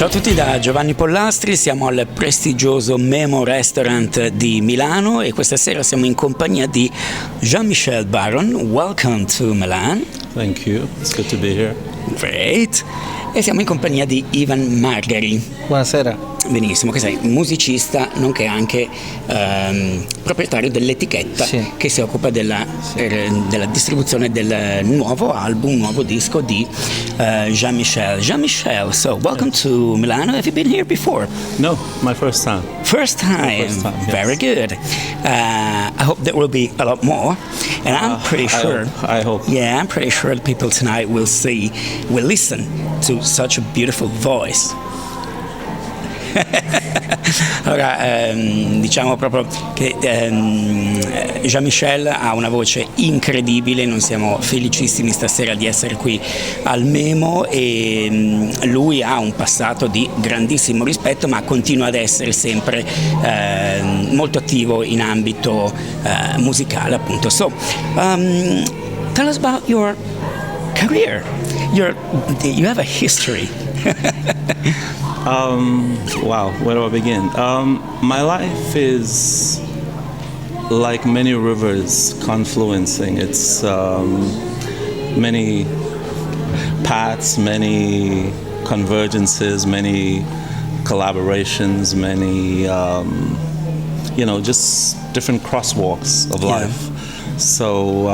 Ciao a tutti da Giovanni Pollastri, siamo al prestigioso Memo Restaurant di Milano e questa sera siamo in compagnia di Jean Michel Byron. Welcome to Milan. Thank you, it's good to be here. Great. E siamo in compagnia di Ivan Margari. Buonasera. Benissimo, che sei musicista nonché anche proprietario dell'etichetta, sì, che si occupa della distribuzione del nuovo album, nuovo disco di Jean Michel. Jean Michel, so welcome to Milano. Have you been here before? No, my first time. First time, yes. Very good. I hope there will be a lot more, and I'm pretty sure. I hope. Yeah, I'm pretty sure the people tonight will listen to such a beautiful voice. Allora, diciamo proprio che Jean Michel ha una voce incredibile, noi siamo felicissimi stasera di essere qui al Memo e lui ha un passato di grandissimo rispetto, ma continua ad essere sempre molto attivo in ambito musicale, appunto. So, tell us about your career. You have a history. Wow, where do I begin? My life is like many rivers confluencing. It's many paths, many convergences, many collaborations, many, just different crosswalks of life. Yeah. So,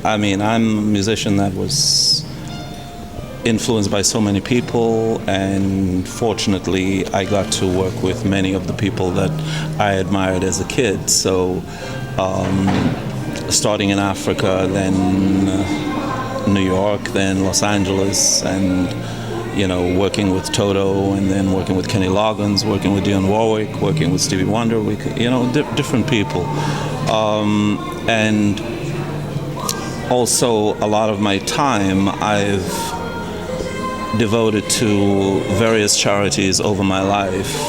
I'm a musician that was influenced by so many people, and fortunately I got to work with many of the people that I admired as a kid. So starting in Africa, then New York, then Los Angeles, and working with Toto, and then working with Kenny Loggins, working with Dionne Warwick, working with Stevie Wonder, different people, and also a lot of my time I've devoted to various charities over my life,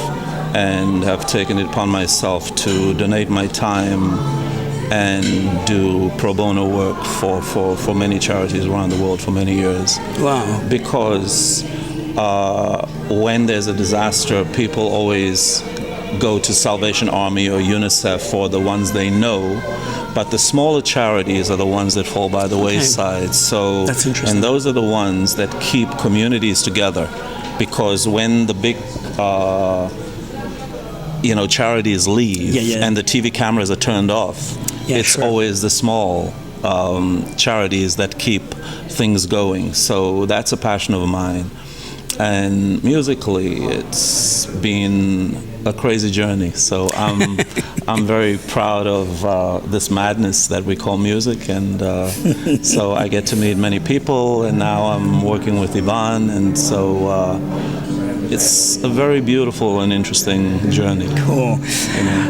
and have taken it upon myself to donate my time and do pro bono work for many charities around the world for many years. Wow. Because when there's a disaster, people always go to Salvation Army or UNICEF for the ones they know, but the smaller charities are the ones that fall by the wayside. So, that's interesting. And those are the ones that keep communities together, because when the big charities leave, and the TV cameras are turned off, it's always the small charities that keep things going. So that's a passion of mine. And musically, it's been a crazy journey. So I'm very proud of this madness that we call music, and so I get to meet many people, and now I'm working with Ivan, and so it's a very beautiful and interesting journey. Cool.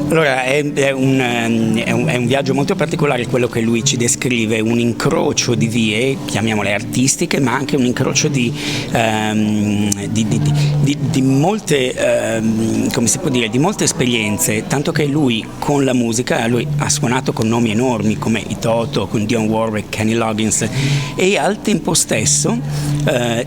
Allora è un viaggio molto particolare quello che lui ci descrive, un incrocio di vie, chiamiamole artistiche, ma anche un incrocio di molte, come si può dire, di molte esperienze, tanto che lui con la musica, lui ha suonato con nomi enormi come i Toto, con Dionne Warwick, Kenny Loggins, e al tempo stesso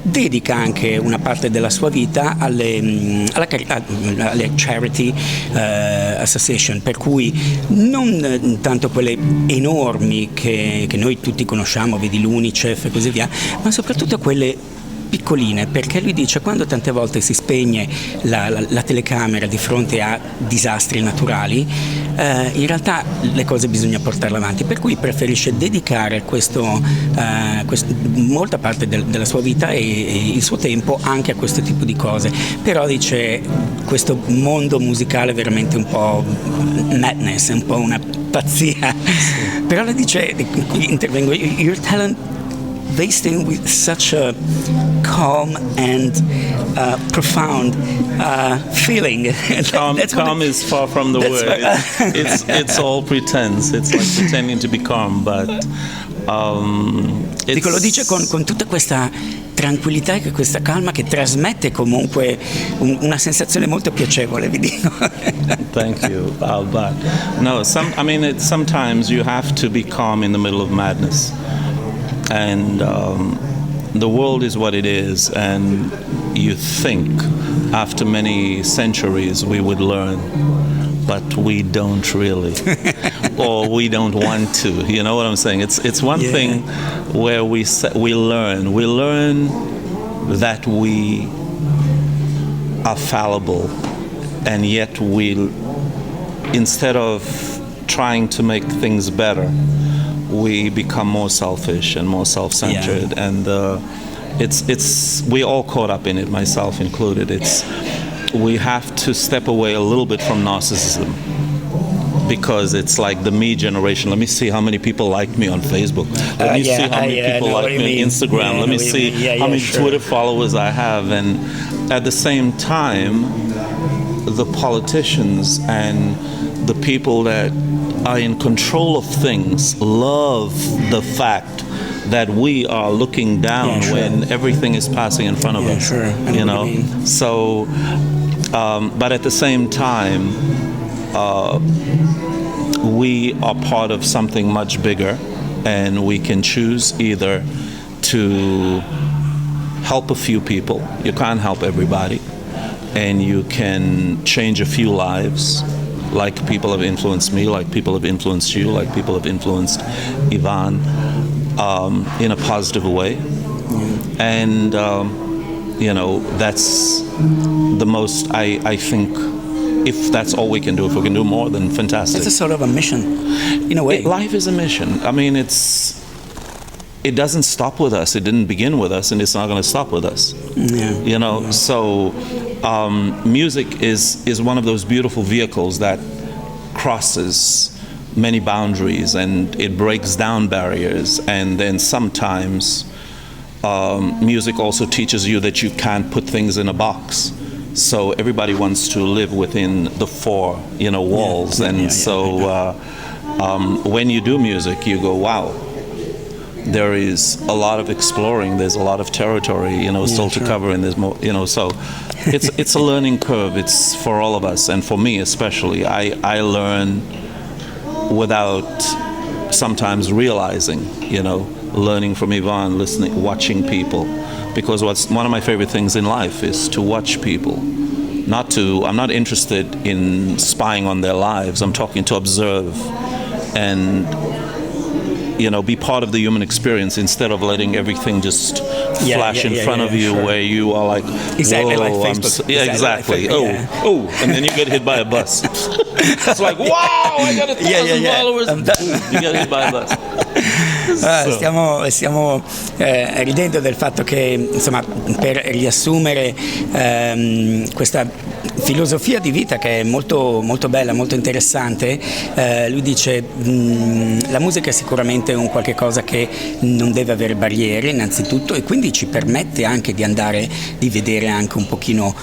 dedica anche una parte della sua vita alle charity association, per cui non tanto quelle enormi che noi tutti conosciamo, vedi l'UNICEF e così via, ma soprattutto quelle piccoline, perché lui dice quando tante volte si spegne la telecamera di fronte a disastri naturali, in realtà le cose bisogna portarle avanti, per cui preferisce dedicare molta parte della sua vita e il suo tempo anche a questo tipo di cose. Però dice questo mondo musicale è veramente un po' madness, è un po' una pazzia, però le dice, intervengo, your talent they sing with such a calm and profound feeling. Calm is far from the word. It's all pretense. It's like pretending to be calm, but dico, lo dice con tutta questa tranquillità e questa calma che trasmette comunque una sensazione molto piacevole, vi dico. Thank you. But no, sometimes you have to be calm in the middle of madness. And the world is what it is, and you think after many centuries we would learn, but we don't really, or we don't want to. You know what I'm saying? It's one thing where we learn that we are fallible, and yet instead of trying to make things better, we become more selfish and more self-centered, and we're all caught up in it, myself included. We have to step away a little bit from narcissism, because it's like the me generation. Let me see how many people like me on Facebook. Let me see how many people like me on Instagram. Let me see how many Twitter followers I have. And at the same time, the politicians and the people that are in control of things love the fact that we are looking down when everything is passing in front of us. You know, so but at the same time, we are part of something much bigger, and we can choose either to help a few people. You can't help everybody, and you can change a few lives, like people have influenced me, like people have influenced you, like people have influenced Ivan, in a positive way. And you know, that's the most, I think, if that's all we can do. If we can do more, then fantastic. It's a sort of a mission, in a way. Life is a mission. I mean, it doesn't stop with us. It didn't begin with us, and it's not going to stop with us. You know, so music is one of those beautiful vehicles that crosses many boundaries, and it breaks down barriers. And then sometimes music also teaches you that you can't put things in a box. So everybody wants to live within the four, walls. When you do music, you go, wow, there is a lot of exploring. There's a lot of territory, still to cover, and there's more, so it's a learning curve. It's for all of us, and for me especially. I learn without sometimes realizing, learning from Ivan, listening, watching people. Because one of my favorite things in life is to watch people. I'm not interested in spying on their lives. I'm talking to observe and, be part of the human experience instead of letting everything just flash in front of you, where you are like, exactly like Facebook. Exactly. Oh, and then you get hit by a bus. It's like, wow, I got 1,000 followers. You get hit by a bus. Stiamo ridendo del fatto che, insomma, per riassumere questa filosofia di vita che è molto, molto bella, molto interessante, lui dice la musica è sicuramente un qualche cosa che non deve avere barriere innanzitutto, e quindi ci permette anche di vedere anche un pochino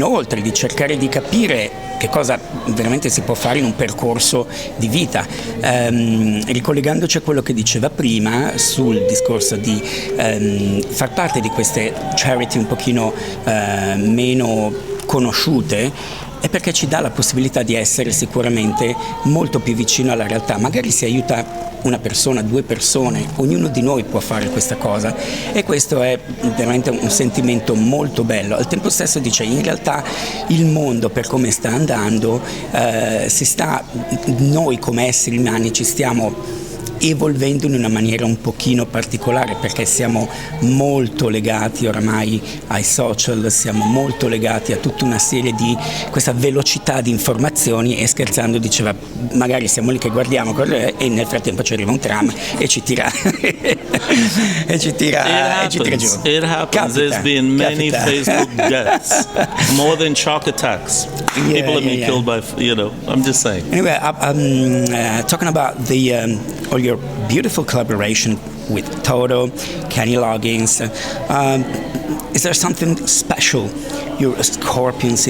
oltre, di cercare di capire che cosa veramente si può fare in un percorso di vita, ricollegandoci a quello che diceva prima sul discorso di far parte di queste charity un pochino meno conosciute, è perché ci dà la possibilità di essere sicuramente molto più vicino alla realtà. Magari si aiuta una persona, 2 persone, ognuno di noi può fare questa cosa, e questo è veramente un sentimento molto bello. Al tempo stesso dice, in realtà il mondo, per come sta andando, noi come esseri umani ci stiamo evolvendo in una maniera un pochino particolare, perché siamo molto legati oramai ai social, siamo molto legati a tutta una serie di questa velocità di informazioni, e scherzando diceva, magari siamo lì che guardiamo e nel frattempo ci arriva un tram e ci tira e ci tira giù. It happens. There's been many Facebook deaths, more than shock attacks. People have been killed by, I'm just saying. Anyway, talking about all your beautiful collaboration with Toto, Kenny Loggins. Is there something special? Your Scorpions.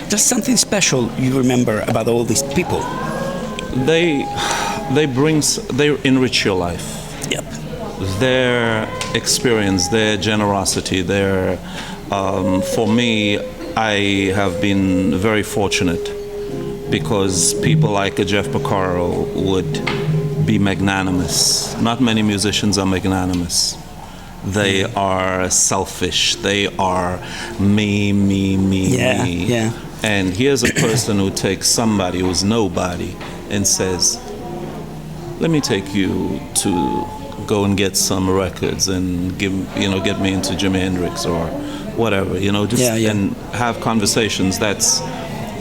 Just something special you remember about all these people? They enrich your life. Yep. Their experience, their generosity, for me, I have been very fortunate, because people like Jeff Porcaro would be magnanimous. Not many musicians are magnanimous. They are selfish. They are me. Yeah. And here's a person who takes somebody who's nobody and says, let me take you to go and get some records and get me into Jimi Hendrix or whatever, and have conversations that's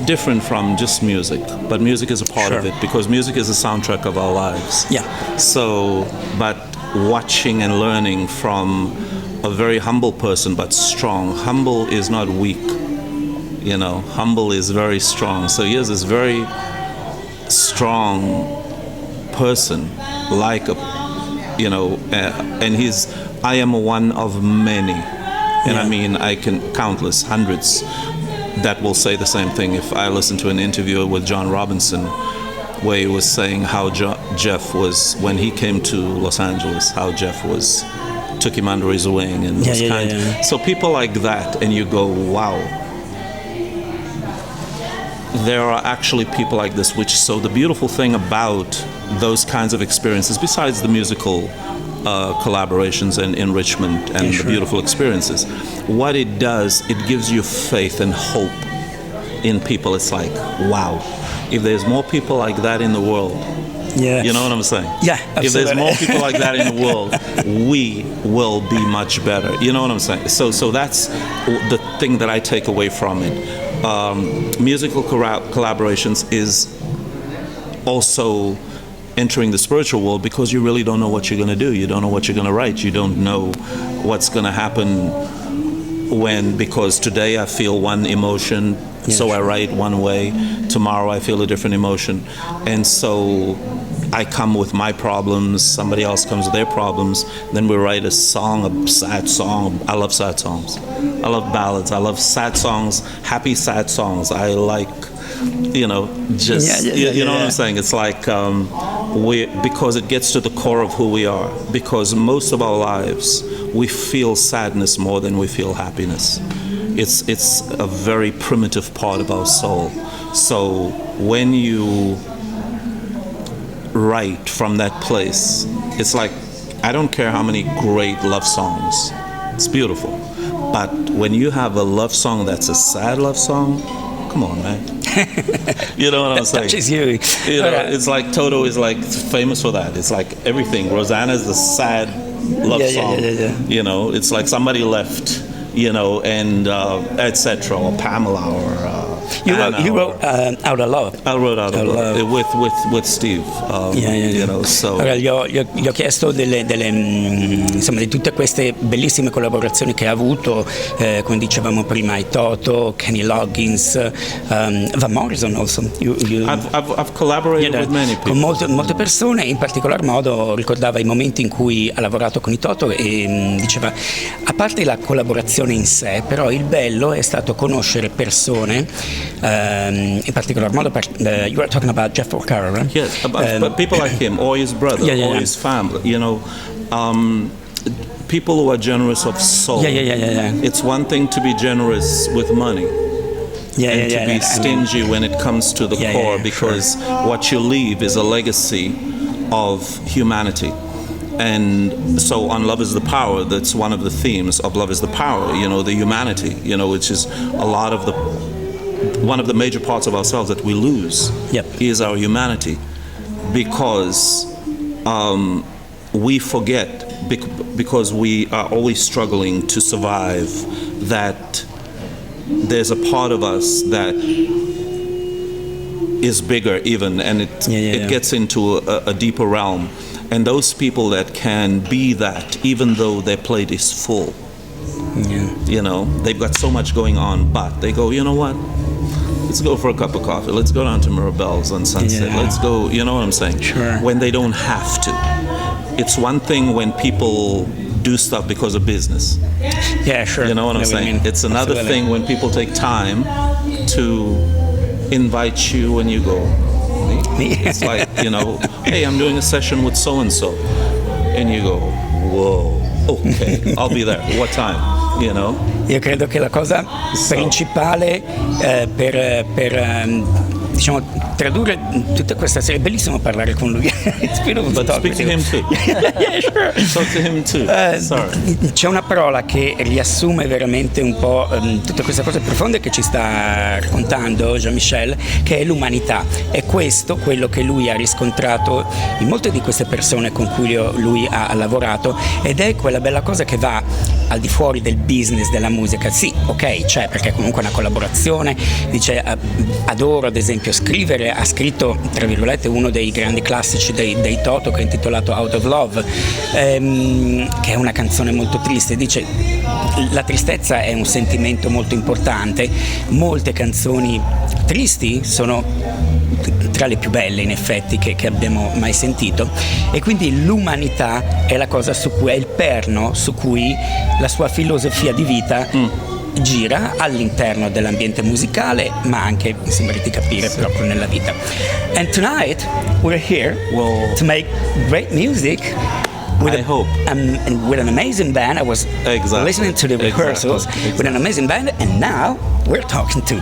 different from just music. But music is a part of it, because music is a soundtrack of our lives. Yeah. So, but watching and learning from a very humble person, but strong. Humble is not weak, humble is very strong. So here's this very strong person, like and I am one of many, and I mean, I can countless hundreds that will say the same thing. If I listen to an interview with John Robinson, where he was saying how Jeff was, when he came to Los Angeles, how Jeff took him under his wing and those kind. So people like that, and you go, wow. There are actually people like this, so the beautiful thing about those kinds of experiences, besides the musical collaborations and enrichment and the beautiful experiences, what it does, it gives you faith and hope in people. It's like, wow, if there's more people like that in the world, you know what I'm saying? Yeah, absolutely. If there's more people like that in the world, we will be much better. You know what I'm saying? So that's the thing that I take away from it. Musical collaborations is also entering the spiritual world, because you really don't know what you're going to do. You don't know what you're going to write. You don't know what's going to happen because today I feel one emotion, so I write one way. Tomorrow I feel a different emotion. And so I come with my problems, somebody else comes with their problems, then we write a song, a sad song. I love sad songs. I love ballads. I love sad songs, happy sad songs. I like, you know what I'm saying? It's like because it gets to the core of who we are. Because most of our lives, we feel sadness more than we feel happiness. It's a very primitive part of our soul. So when you write from that place, it's like, I don't care how many great love songs, it's beautiful. But when you have a love song that's a sad love song, come on, man. You know what I'm saying? Touches you. It's like Toto is like famous for that. It's like everything. Rosanna's the sad love song. You know, it's like somebody left, and etc. Or Pamela or you wrote Out of Love. I wrote Out of Love with Steve. So. Allora, gli ho chiesto di tutte queste bellissime collaborazioni che ha avuto, come dicevamo prima, i Toto, Kenny Loggins, Van Morrison also. I've collaborated with many people. Con molte persone, in particolar modo ricordava i momenti in cui ha lavorato con i Toto e diceva, a parte la collaborazione in sé, però il bello è stato conoscere persone, in particolar modo you were talking about Jeff Porcaro, right? Yes, but people like him or his brother or his family, people who are generous of soul. It's one thing to be generous with money and to be stingy when it comes to the core, because what you leave is a legacy of humanity. And so on Love is the Power, that's one of the themes of Love is the Power, the humanity, which is one of the major parts of ourselves that we lose is our humanity, because we forget, because we are always struggling to survive, that there's a part of us that is bigger even, and it gets into a deeper realm. And those people that can be that, even though their plate is full, they've got so much going on, but they go, you know what? Let's go for a cup of coffee. Let's go down to Mirabelle's on Sunset. Let's go, you know what I'm saying? Sure. When they don't have to. It's one thing when people do stuff because of business. Yeah, sure. You know what I'm saying? It's another thing when people take time to invite you and you go. It's like, hey, I'm doing a session with so-and-so. And you go, whoa, okay, I'll be there. What time? Io credo che la cosa principale per diciamo, tradurre tutta questa serie. È bellissimo parlare con lui. But speak to him too. Yeah, sure. Talk to him too. C'è una parola che riassume veramente un po' tutte queste cose profonde che ci sta raccontando Jean Michel, che è l'umanità. È questo quello che lui ha riscontrato in molte di queste persone con cui lui ha lavorato, ed è quella bella cosa che va al di fuori del business della musica. Sì, ok, c'è, perché è comunque una collaborazione. Dice, adoro ad esempio scrivere, ha scritto tra virgolette uno dei grandi classici dei Toto, che è intitolato Out of Love, che è una canzone molto triste. Dice, la tristezza è un sentimento molto importante, molte canzoni tristi sono tra le più belle in effetti che abbiamo mai sentito, e quindi l'umanità è la cosa su cui è il perno su cui la sua filosofia di vita gira all'interno dell'ambiente musicale, ma anche, mi sembra di capire, proprio nella vita. And tonight we're here to make great music with with an amazing band. I was listening to the rehearsals with an amazing band, and now we're talking to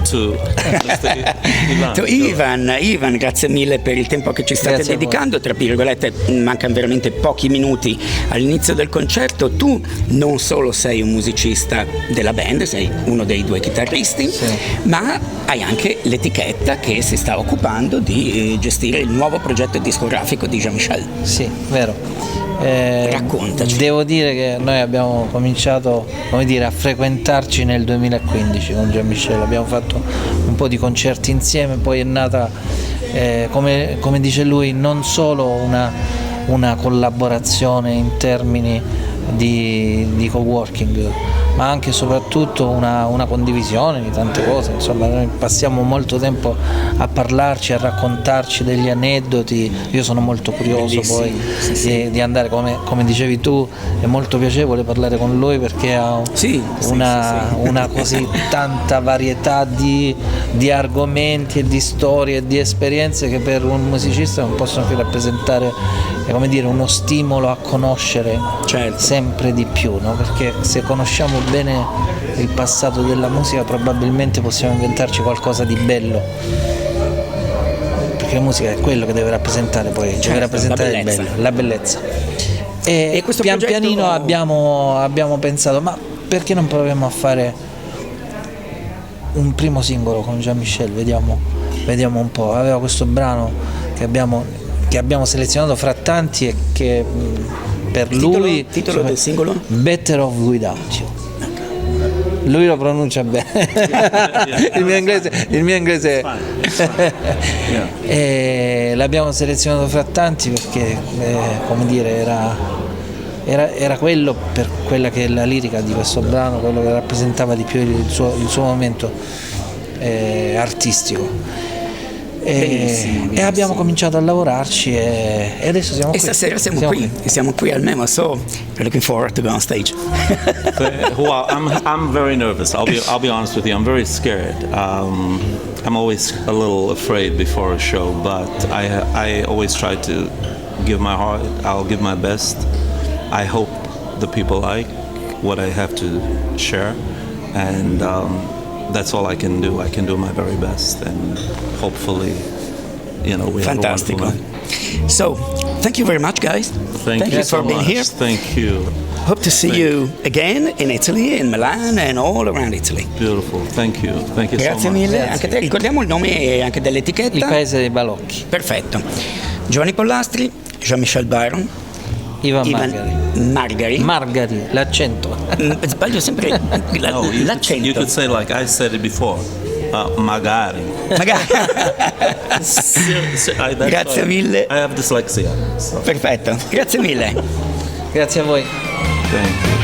Ivan. To Ivan, grazie mille per il tempo che ci state dedicando. Tra virgolette, mancano veramente pochi minuti all'inizio del concerto. Tu non solo sei un musicista della band, sei uno dei due chitarristi, ma hai anche l'etichetta che si sta occupando di gestire il nuovo progetto discografico di Jean Michel. Sì, vero. Raccontaci. Devo dire che noi abbiamo cominciato, come dire, a frequentarci nel 2015 con Jean Michel, abbiamo fatto un po' di concerti insieme, poi è nata, come dice lui, non solo una collaborazione in termini di co-working, ma anche e soprattutto una condivisione di tante cose. Insomma, noi passiamo molto tempo a parlarci, a raccontarci degli aneddoti. Io sono molto curioso di andare, come dicevi tu, è molto piacevole parlare con lui perché ha una così tanta varietà di argomenti e di storie e di esperienze che per un musicista non possono che rappresentare, come dire, uno stimolo a conoscere sempre di più, no? Perché se conosciamo bene il passato della musica probabilmente possiamo inventarci qualcosa di bello, perché la musica è quello che deve rappresentare, poi deve rappresentare il bello, la bellezza. E pian pianino abbiamo pensato, ma perché non proviamo a fare un primo singolo con Jean Michel, vediamo un po'. Aveva questo brano che abbiamo selezionato fra tanti e che per lui titolo del singolo? Better Off Without You. Lui lo pronuncia bene. il mio inglese e l'abbiamo selezionato fra tanti perché come dire, era quello, per quella che è la lirica di questo brano, quello che rappresentava di più il suo momento artistico. E abbiamo cominciato a lavorarci e adesso siamo qui. E stasera siamo qui al Memo, so we're looking forward to go on stage. Well, I'm very nervous. I'll be honest with you. I'm very scared. I'm always a little afraid before a show, but I always try to give my heart. I'll give my best. I hope the people like what I have to share, and that's all I can do. I can do my very best, and hopefully, we Fantastico. have a wonderful night. So, thank you very much, guys. Thank you for so being much. here. Thank you. Hope to see you again in Italy, in Milan and all around Italy. Beautiful. Thank you. Thank you Grazie so much. mille. Grazie. Anche te, ricordiamo il nome anche dell'etichetta? Il paese dei balocchi. Perfetto. Giovanni Pollastri, Jean Michel Byron, Ivan Margari, l'accento. Sbaglio sempre l'accento. You could say like I said it before. Magari. Grazie mille. I have dyslexia. So. Perfetto. Grazie mille. Grazie a voi. Thank you.